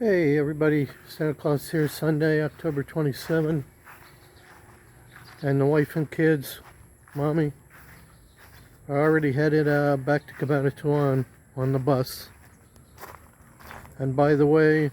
Hey everybody, Santa Claus here, Sunday, October 27, and the wife and kids, mommy, are already headed back to Cabanatuan on the bus. And by the way,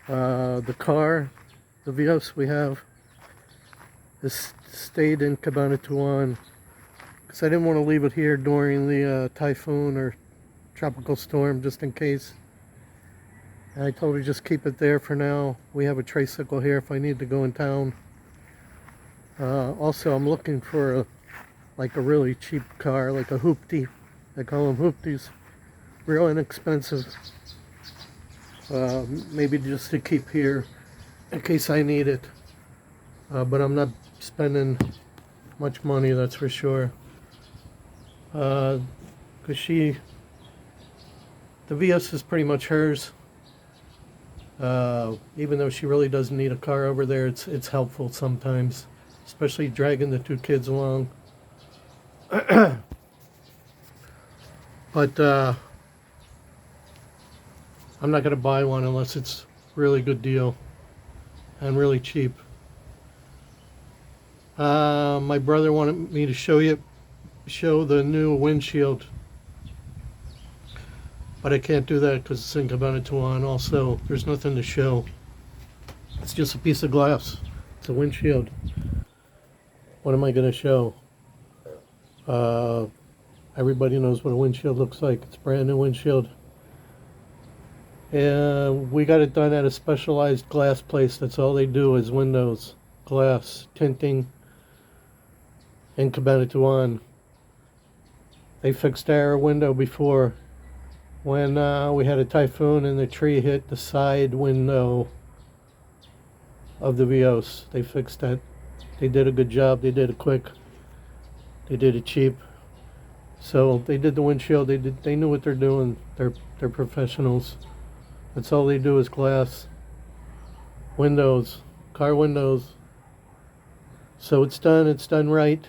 the car, the Vios we have, has stayed in Cabanatuan because I didn't want to leave it here during the typhoon or tropical storm just in case. And I told her just keep it there for now. We have a tricycle here if I need to go in town. Also, I'm looking for a really cheap car, like a hoopty. They call them hoopties. Real inexpensive. Maybe just to keep here in case I need it. But I'm not spending much money, that's for sure. Because the Vios is pretty much hers. Even though she really doesn't need a car over there, it's helpful sometimes, especially dragging the two kids along. But I'm not going to buy one unless it's really good deal and really cheap. My brother wanted me to show the new windshield, but I can't do that because it's in Cabanatuan. Also, there's nothing to show. It's just a piece of glass. It's a windshield. What am I going to show? Everybody knows what a windshield looks like. It's a brand new windshield. And we got it done at a specialized glass place. That's all they do is windows, glass, tinting in Cabanatuan. They fixed our window before when we had a typhoon and the tree hit the side window of the Vios. They fixed that. They did a good job. They did it quick. They did it cheap. So they did the windshield. They knew what they're doing. They're professionals. That's all they do is glass, windows, car windows. So it's done. It's done right.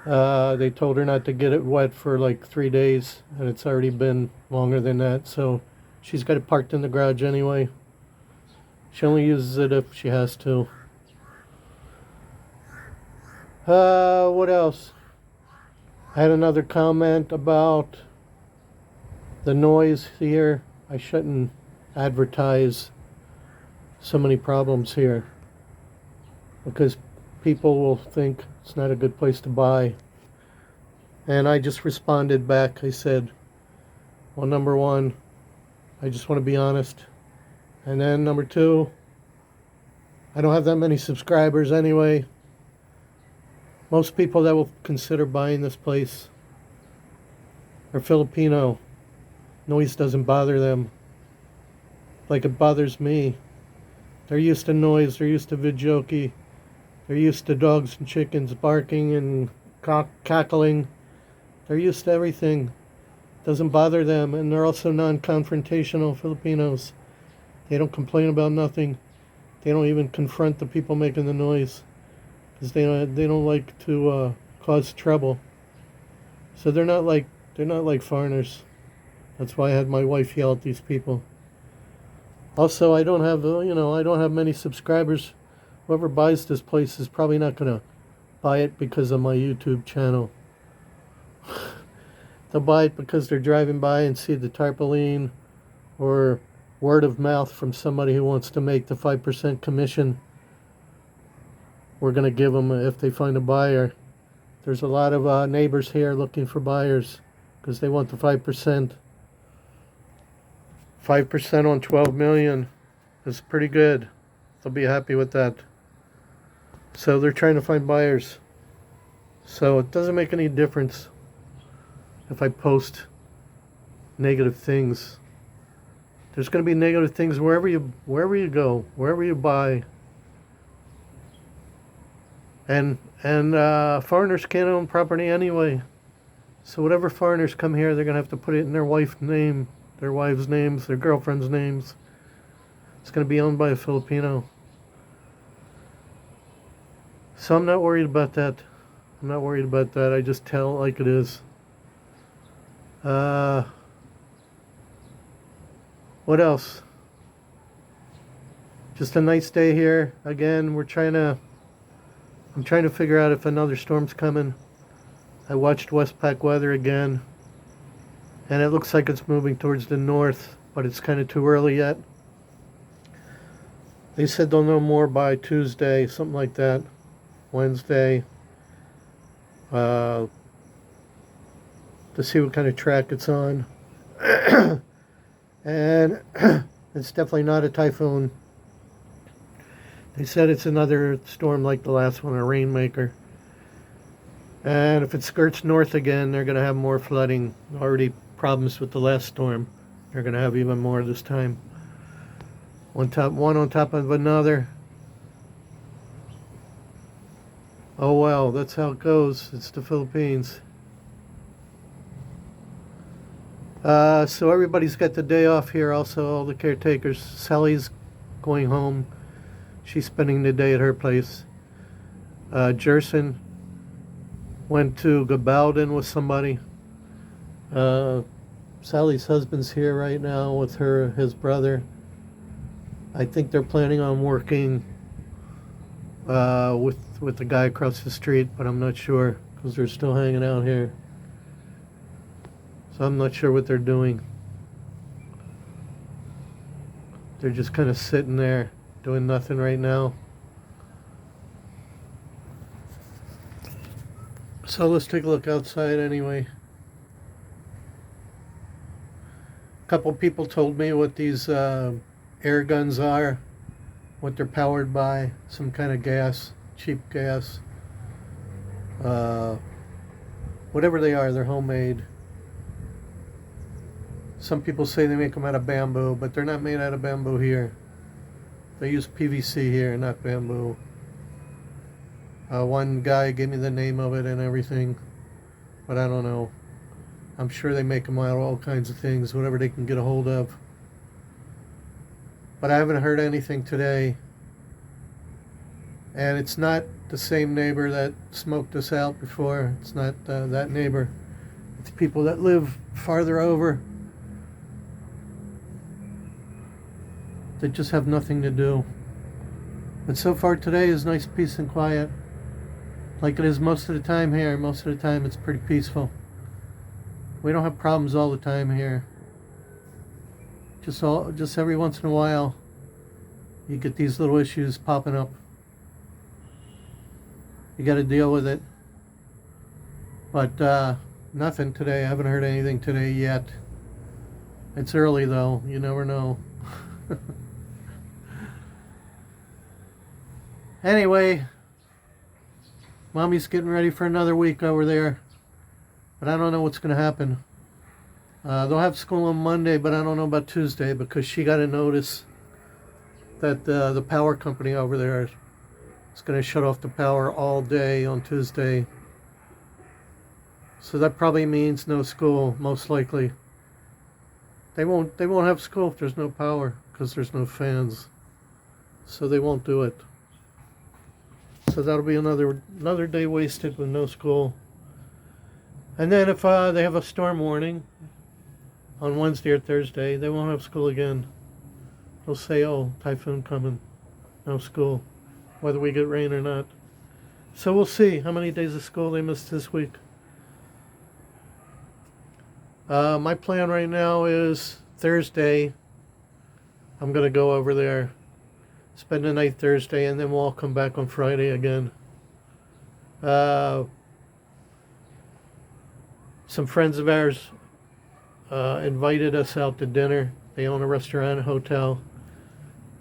They told her not to get it wet for like 3 days, and it's already been longer than that. So she's got it parked in the garage anyway. She only uses it if she has to. What else? I had another comment about the noise here. I shouldn't advertise so many problems here because people will think it's not a good place to buy. And I just responded back. I said, well, number one, I just want to be honest. And then number two, I don't have that many subscribers anyway. Most people that will consider buying this place are Filipino. Noise doesn't bother them like it bothers me. They're used to noise. They're used to videoke. They're used to dogs and chickens barking and cackling. They're used to everything. Doesn't bother them. And they're also non-confrontational Filipinos. They don't complain about nothing. They don't even confront the people making the noise because they don't like to cause trouble. So they're not like foreigners. That's why I had my wife yell at these people. Also, I don't have many subscribers. Whoever buys this place is probably not going to buy it because of my YouTube channel. They'll buy it because they're driving by and see the tarpaulin, or word of mouth from somebody who wants to make the 5% commission we're going to give them if they find a buyer. There's a lot of neighbors here looking for buyers because they want the 5%. 5% on 12 million is pretty good. They'll be happy with that. So they're trying to find buyers. So it doesn't make any difference if I post negative things. There's going to be negative things wherever you go, wherever you buy. And foreigners can't own property anyway. So whatever foreigners come here, they're going to have to put it in their wife's name, their wives' names, their girlfriends' names. It's going to be owned by a Filipino. So I'm not worried about that. I just tell it like it is. What else? Just a nice day here. Again, I'm trying to figure out if another storm's coming. I watched Westpac weather again, and it looks like it's moving towards the north, but it's kind of too early yet. They said they'll know more by Tuesday, something like that. Wednesday. To see what kind of track it's on. And it's definitely not a typhoon. They said it's another storm like the last one, a rainmaker. And if it skirts north again, they're going to have more flooding. Already problems with the last storm. They're going to have even more this time. One on top of another. Oh well, that's how it goes. It's the Philippines. So everybody's got the day off here. Also, all the caretakers. Sally's going home. She's spending the day at her place. Jerson went to Gabaldon with somebody. Sally's husband's here right now with his brother. I think they're planning on working with the guy across the street, but I'm not sure because they're still hanging out here. So I'm not sure what they're doing. They're just kind of sitting there doing nothing right now. So let's take a look outside anyway. A couple people told me what these air guns are, what they're powered by, some kind of gas, cheap gas. Whatever they are, they're homemade. Some people say they make them out of bamboo, but they're not made out of bamboo here. They use PVC here, not bamboo. One guy gave me the name of it and everything, but I don't know. I'm sure they make them out of all kinds of things, whatever they can get a hold of. But I haven't heard anything today. And it's not the same neighbor that smoked us out before. It's not that neighbor. It's people that live farther over that just have nothing to do. But so far today is nice, peace, and quiet. Like it is most of the time here. Most of the time it's pretty peaceful. We don't have problems all the time here. Just every once in a while, you get these little issues popping up. You got to deal with it. But nothing today. I haven't heard anything today yet. It's early though. You never know. Anyway, Mommy's getting ready for another week over there. But I don't know what's going to happen. They'll have school on Monday, but I don't know about Tuesday because she got a notice that the power company over there is going to shut off the power all day on Tuesday. So that probably means no school, most likely. They won't have school if there's no power because there's no fans. So they won't do it. So that'll be another day wasted with no school. And then if they have a storm warning on Wednesday or Thursday, they won't have school again. They'll say, oh, typhoon coming, no school, whether we get rain or not. So we'll see how many days of school they missed this week. My plan right now is Thursday, I'm going to go over there, spend the night Thursday, and then we'll all come back on Friday again. Some friends of ours invited us out to dinner. They own a restaurant, a hotel,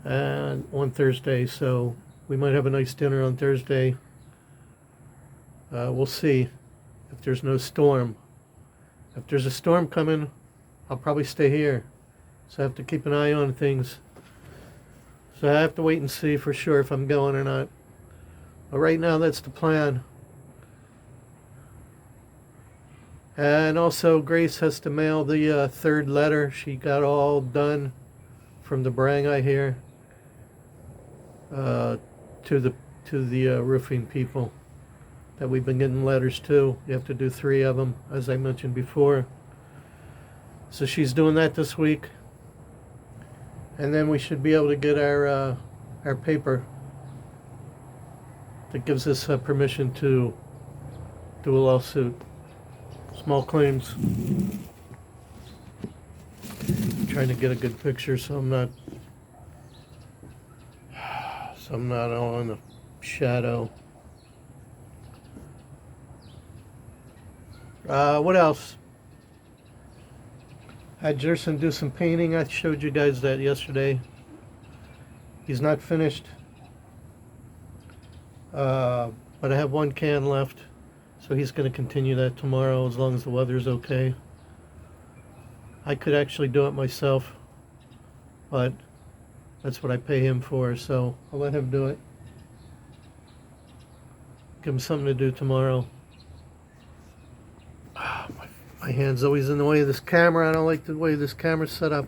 and on Thursday, so we might have a nice dinner on Thursday. We'll see if there's no storm. If there's a storm coming, I'll probably stay here. So I have to keep an eye on things. So I have to wait and see for sure if I'm going or not. But right now, that's the plan. And also, Grace has to mail the third letter. She got all done from the barangay here to the roofing people that we've been getting letters to. You have to do 3 of them, as I mentioned before. So she's doing that this week. and then we should be able to get our paper that gives us permission to do a lawsuit. Small claims. I'm trying to get a good picture so I'm not all in the shadow. What else? Had Jerson do some painting. I showed you guys that yesterday. He's not finished. But I have one can left. So he's going to continue that tomorrow as long as the weather's okay. I could actually do it myself. But that's what I pay him for. So I'll let him do it. Give him something to do tomorrow. My hand's always in the way of this camera. I don't like the way this camera's set up.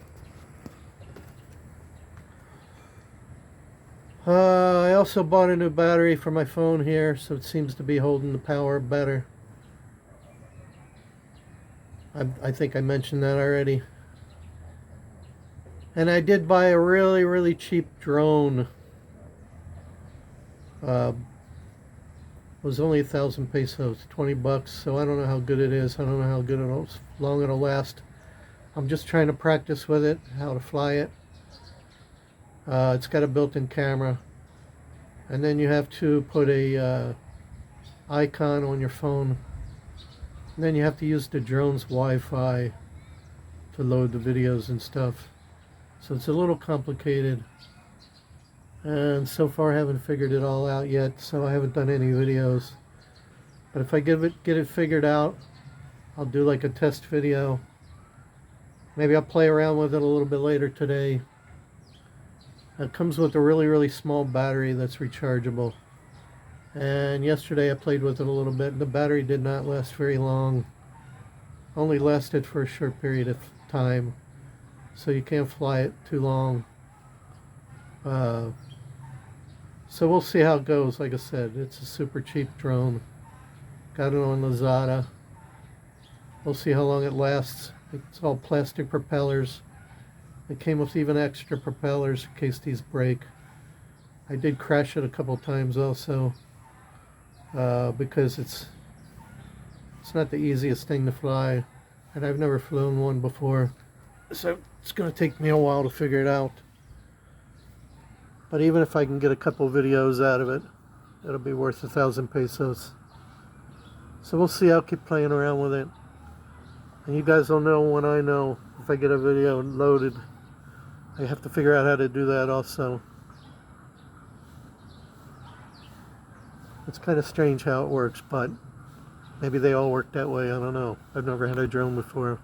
I also bought a new battery for my phone here, so it seems to be holding the power better. I think I mentioned that already. And I did buy a really, really cheap drone. It was only 1,000 pesos, 20 bucks, so I don't know how good it is. I don't know how good long it'll last. I'm just trying to practice with it, how to fly it. It's got a built-in camera, and then you have to put a icon on your phone, and then you have to use the drone's Wi-Fi to load the videos and stuff. So it's a little complicated. And so far I haven't figured it all out yet, so I haven't done any videos. But if I get it figured out, I'll do like a test video. Maybe I'll play around with it a little bit later today. It comes with a really, really small battery that's rechargeable. And yesterday I played with it a little bit. The battery did not last very long. Only lasted for a short period of time. So you can't fly it too long. So we'll see how it goes. Like I said, it's a super cheap drone. Got it on Lazada. We'll see how long it lasts. It's all plastic propellers. It came with even extra propellers in case these break. I did crash it a couple times also because it's not the easiest thing to fly, and I've never flown one before, so it's going to take me a while to figure it out. But even if I can get a couple videos out of it, it'll be worth 1,000 pesos. So we'll see. I'll keep playing around with it. And you guys will know when I know if I get a video loaded. I have to figure out how to do that also. It's kind of strange how it works, but maybe they all work that way. I don't know. I've never had a drone before.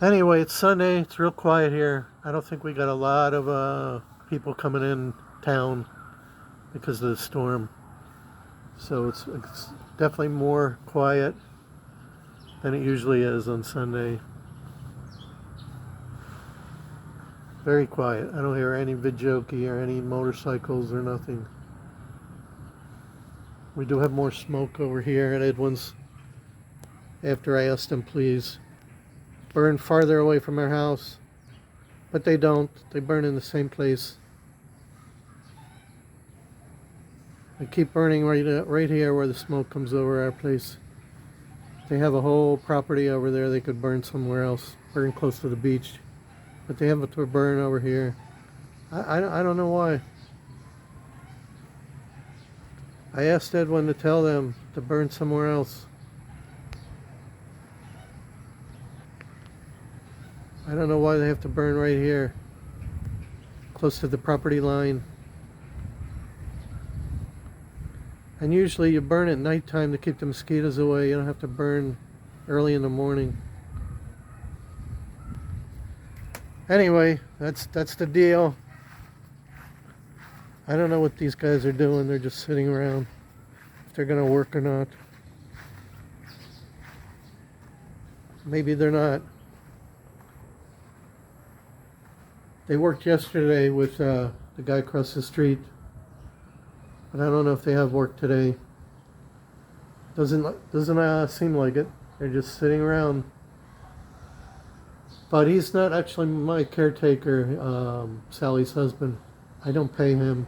Anyway, it's Sunday. It's real quiet here. I don't think we got a lot of people coming in town because of the storm. So it's definitely more quiet than it usually is on Sunday. Very quiet. I don't hear any vidjoki or any motorcycles or nothing. We do have more smoke over here at Edwin's after I asked them please burn farther away from our house, but they don't. They burn in the same place. They keep burning right here where the smoke comes over our place. They have a whole property over there they could burn somewhere else, burn close to the beach, but they have it to burn over here. I don't know why. I asked Edwin to tell them to burn somewhere else. I don't know why they have to burn right here, close to the property line. And usually you burn at nighttime to keep the mosquitoes away. You don't have to burn early in the morning. Anyway, that's the deal. I don't know what these guys are doing. They're just sitting around, if they're going to work or not. Maybe they're not. They worked yesterday with the guy across the street, but I don't know if they have work today. Doesn't seem like it. They're just sitting around. But he's not actually my caretaker, Sally's husband. I don't pay him.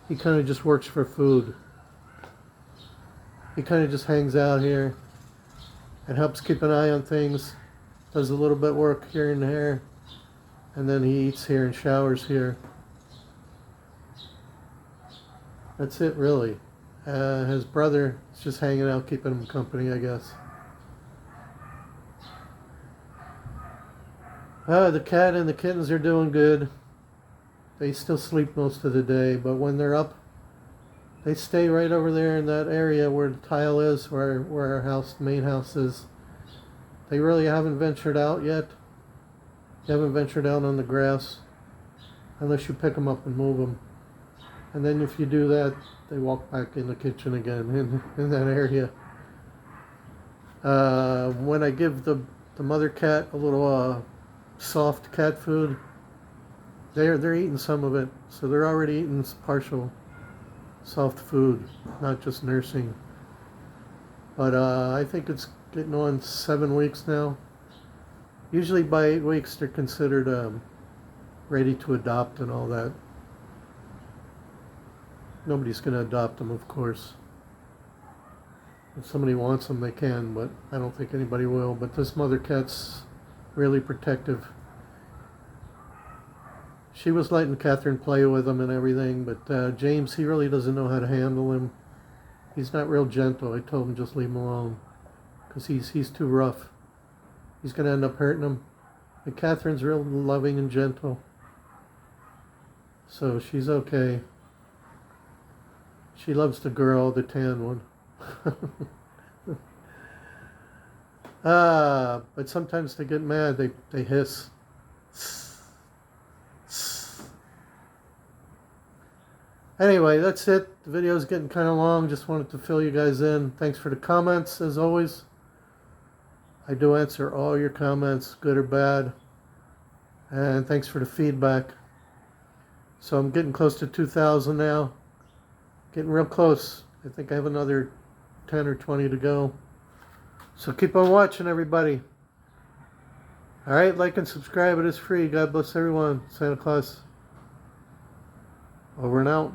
He kind of just works for food. He kind of just hangs out here and helps keep an eye on things. Does a little bit of work here and there. And then he eats here and showers here. That's it, really. His brother is just hanging out, keeping him company, I guess. The cat and the kittens are doing good. They still sleep most of the day, but when they're up, they stay right over there in that area where the tile is, where our house, main house is. They really haven't ventured out yet. They haven't ventured out on the grass, unless you pick them up and move them. And then if you do that, they walk back in the kitchen again in that area. When I give the mother cat a little soft cat food, they're eating some of it, so they're already eating partial soft food, not just nursing. But I think it's getting on 7 weeks now. Usually by 8 weeks they're considered ready to adopt and all that. Nobody's going to adopt them, of course. If somebody wants them, they can, but I don't think anybody will. But this mother cat's really protective. She was letting Catherine play with him and everything, but James, he really doesn't know how to handle him. He's not real gentle. I told him just leave him alone, because he's too rough. He's going to end up hurting him. And Catherine's real loving and gentle, so she's okay. She loves the girl, the tan one. But sometimes they get mad. They hiss. Anyway, that's it. The video's getting kind of long. Just wanted to fill you guys in. Thanks for the comments, as always. I do answer all your comments, good or bad. And thanks for the feedback. So I'm getting close to 2,000 now. Getting real close. I think I have another 10 or 20 to go. So keep on watching, everybody. Alright, like and subscribe. It is free. God bless everyone. Santa Claus. Over and out.